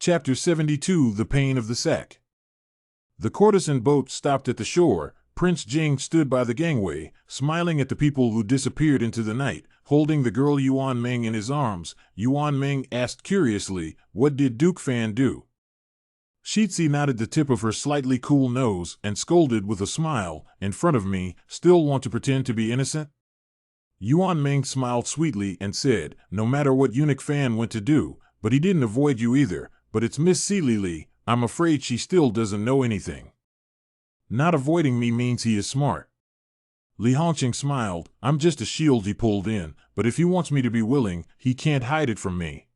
Chapter 72 The Pain of the Sack. The courtesan boat stopped at the shore. Prince Jing stood by the gangway, smiling at the people who disappeared into the night, holding the girl Yuan Meng in his arms. Yuan Meng asked curiously, "What did Duke Fan do?" Shitzi nodded the tip of her slightly cool nose and scolded with a smile, "In front of me, still want to pretend to be innocent?" Yuan Meng smiled sweetly and said, "No matter what eunuch Fan went to do, but he didn't avoid you either. But it's Miss Li. I'm afraid she still doesn't know anything. Not avoiding me means he is smart." Li Hongqing smiled. "I'm just a shield he pulled in, but if he wants me to be willing, he can't hide it from me."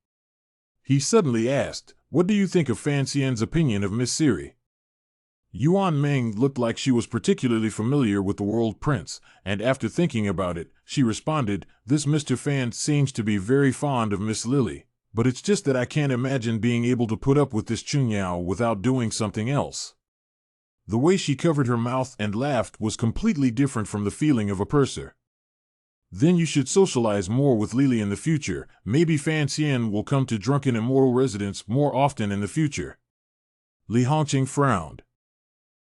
He suddenly asked, "What do you think of Fan Xian's opinion of Miss Siri?" Yuan Meng looked like she was particularly familiar with the world prince, and after thinking about it, she responded, "This Mr. Fan seems to be very fond of Miss Lily. But it's just that I can't imagine being able to put up with this Chunyao without doing something else." The way she covered her mouth and laughed was completely different from the feeling of a purser. "Then you should socialize more with Lily in the future. Maybe Fan Xian will come to Drunken Immortal Residence more often in the future." Li Hongqing frowned.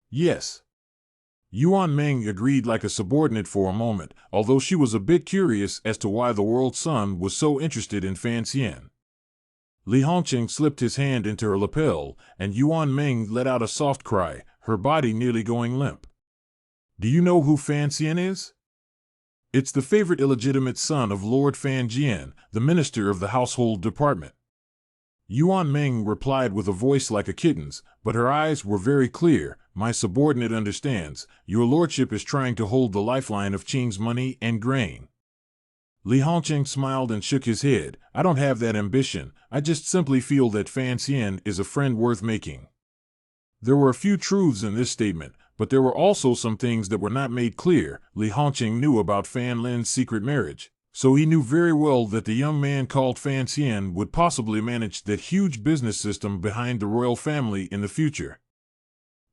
"Yes." Yuan Meng agreed like a subordinate for a moment, although she was a bit curious as to why the world's son was so interested in Fan Xian. Li Hongqing slipped his hand into her lapel, and Yuan Meng let out a soft cry, her body nearly going limp. "Do you know who Fan Xian is?" "It's the favorite illegitimate son of Lord Fan Jian, the minister of the household department." Yuan Meng replied with a voice like a kitten's, but her eyes were very clear. "My subordinate understands. Your lordship is trying to hold the lifeline of Qing's money and grain." Li Hongqing smiled and shook his head. "I don't have that ambition. I just simply feel that Fan Xian is a friend worth making." There were a few truths in this statement, but there were also some things that were not made clear. Li Hongqing knew about Fan Lin's secret marriage, so he knew very well that the young man called Fan Xian would possibly manage that huge business system behind the royal family in the future.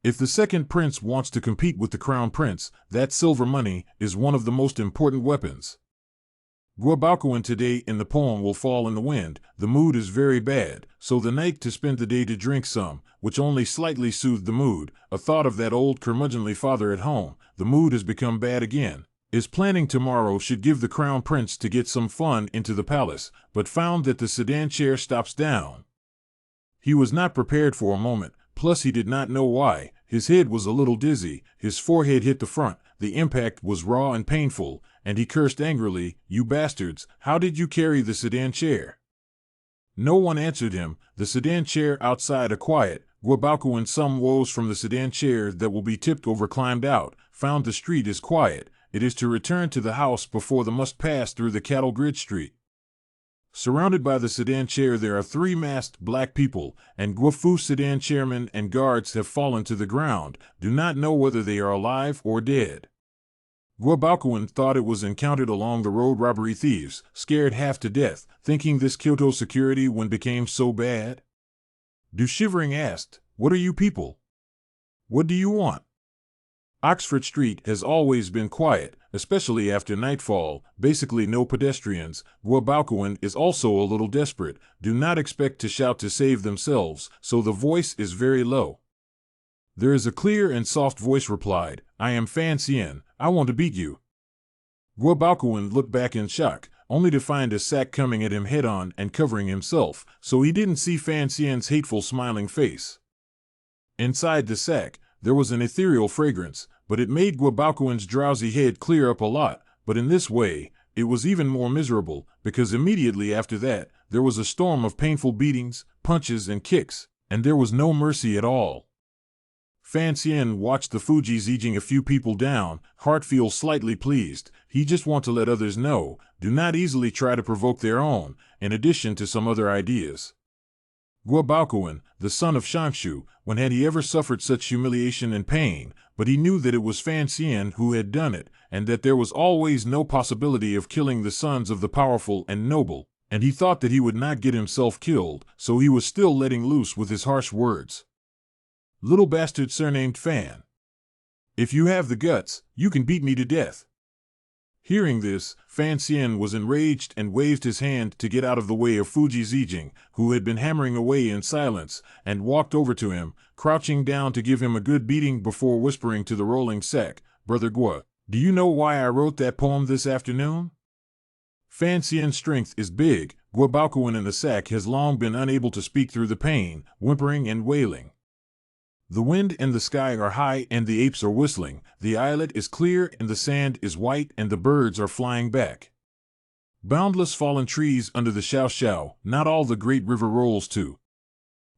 If the second prince wants to compete with the crown prince, that silver money is one of the most important weapons. Guobaoquan today in the poem will fall in the wind. The mood is very bad, so the night to spend the day to drink some, which only slightly soothed the mood. A thought of that old curmudgeonly father at home, the mood has become bad again. Is planning tomorrow should give the crown prince to get some fun into the palace, but found that the sedan chair stops down. He was not prepared for a moment, plus he did not know why. His head was a little dizzy, his forehead hit the front, the impact was raw and painful, and he cursed angrily, "You bastards, how did you carry the sedan chair?" No one answered him. The sedan chair outside a quiet, Guobaoquan some woes from the sedan chair that will be tipped over climbed out, found the street is quiet. It is to return to the house before the must pass through the cattle grid street. Surrounded by the sedan chair there are three masked black people, and Guofu sedan chairman and guards have fallen to the ground, do not know whether they are alive or dead. Guobaoquan thought it was encountered along the road robbery thieves, scared half to death, thinking this Kyoto security when became so bad. Du Shivering asked, "What are you people? What do you want?" Oxford Street has always been quiet, especially after nightfall, basically no pedestrians. Guobaoquan is also a little desperate, do not expect to shout to save themselves, so the voice is very low. There is a clear and soft voice replied, "I am Fan Xian, I want to beat you." Guobaoquan looked back in shock, only to find a sack coming at him head-on and covering himself, so he didn't see Fan Xian's hateful smiling face. Inside the sack, there was an ethereal fragrance, but it made Guobaoquan's drowsy head clear up a lot, but in this way, it was even more miserable, because immediately after that, there was a storm of painful beatings, punches and kicks, and there was no mercy at all. Fan Xian watched the Fujis edging a few people down, heart feels slightly pleased. He just want to let others know, do not easily try to provoke their own, in addition to some other ideas. Guobaoquan, the son of Shanshu, when had he ever suffered such humiliation and pain, but he knew that it was Fan Xian who had done it, and that there was always no possibility of killing the sons of the powerful and noble, and he thought that he would not get himself killed, so he was still letting loose with his harsh words. "Little bastard surnamed Fan. If you have the guts, you can beat me to death." Hearing this, Fan Xian was enraged and waved his hand to get out of the way of Fuji Zijing, who had been hammering away in silence, and walked over to him, crouching down to give him a good beating before whispering to the rolling sack, "Brother Guo, do you know why I wrote that poem this afternoon?" Fan Xian's strength is big. Guo Baokuan in the sack has long been unable to speak through the pain, whimpering and wailing. The wind and the sky are high and the apes are whistling, the islet is clear and the sand is white and the birds are flying back. Boundless fallen trees under the Xiao Xiao, not all the great river rolls too.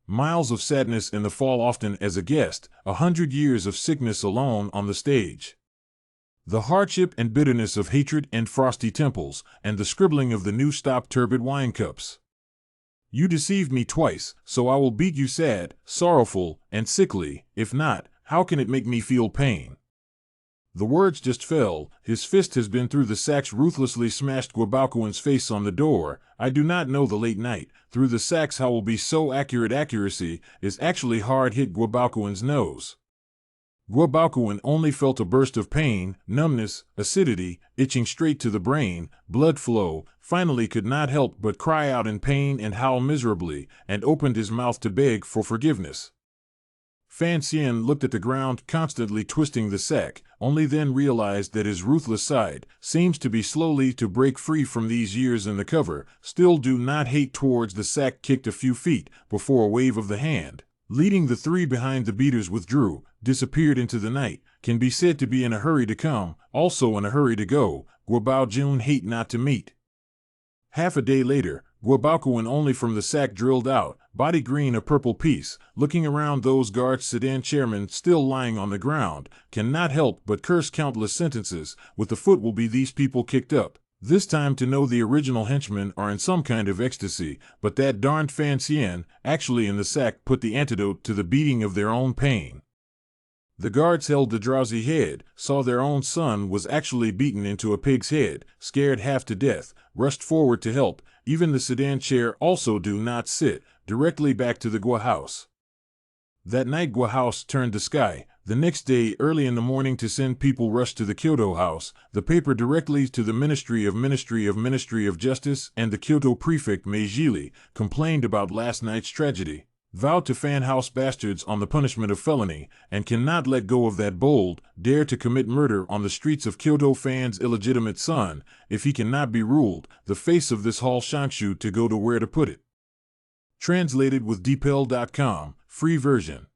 Miles of sadness in the fall often as a guest, 100 years of sickness alone on the stage. The hardship and bitterness of hatred and frosty temples, and the scribbling of the new stop turbid wine cups. You deceived me twice, so I will beat you sad, sorrowful, and sickly. If not, how can it make me feel pain? The words just fell. His fist has been through the sacks, ruthlessly smashed Guo Baokuan's face on the door. I do not know the late night. Through the sacks how will be so accurate. Accuracy is actually hard hit Guo Baokuan's nose. Guo Baokuan only felt a burst of pain, numbness, acidity, itching straight to the brain, blood flow, finally could not help but cry out in pain and howl miserably, and opened his mouth to beg for forgiveness. Fan Xian looked at the ground, constantly twisting the sack, only then realized that his ruthless side seems to be slowly to break free from these years in the cover. Still do not hate towards the sack, kicked a few feet before a wave of the hand, leading the three behind the beaters withdrew, disappeared into the night, can be said to be in a hurry to come, also in a hurry to go. Guo Baojun hate not to meet. Half a day later, Guo Baokuan only from the sack drilled out, body green a purple piece, looking around those guards sedan chairmen still lying on the ground, cannot help but curse countless sentences. With the foot will be these people kicked up. This time to know the original henchmen are in some kind of ecstasy, but that darned Fan Xian, actually in the sack, put the antidote to the beating of their own pain. The guards held the drowsy head, saw their own son was actually beaten into a pig's head, scared half to death, rushed forward to help. Even the sedan chair also do not sit, directly back to the Guo house. That night Guo house turned the sky. The next day, early in the morning, to send people rushed to the Kyoto house, the paper directly to the Ministry of Justice, and the Kyoto prefect Meijili complained about last night's tragedy. Vowed to fan house bastards on the punishment of felony, and cannot let go of that bold, dare to commit murder on the streets of Kyoto fan's illegitimate son, if he cannot be ruled, the face of this hall Shangshu to go to where to put it. Translated with dpel.com, free version.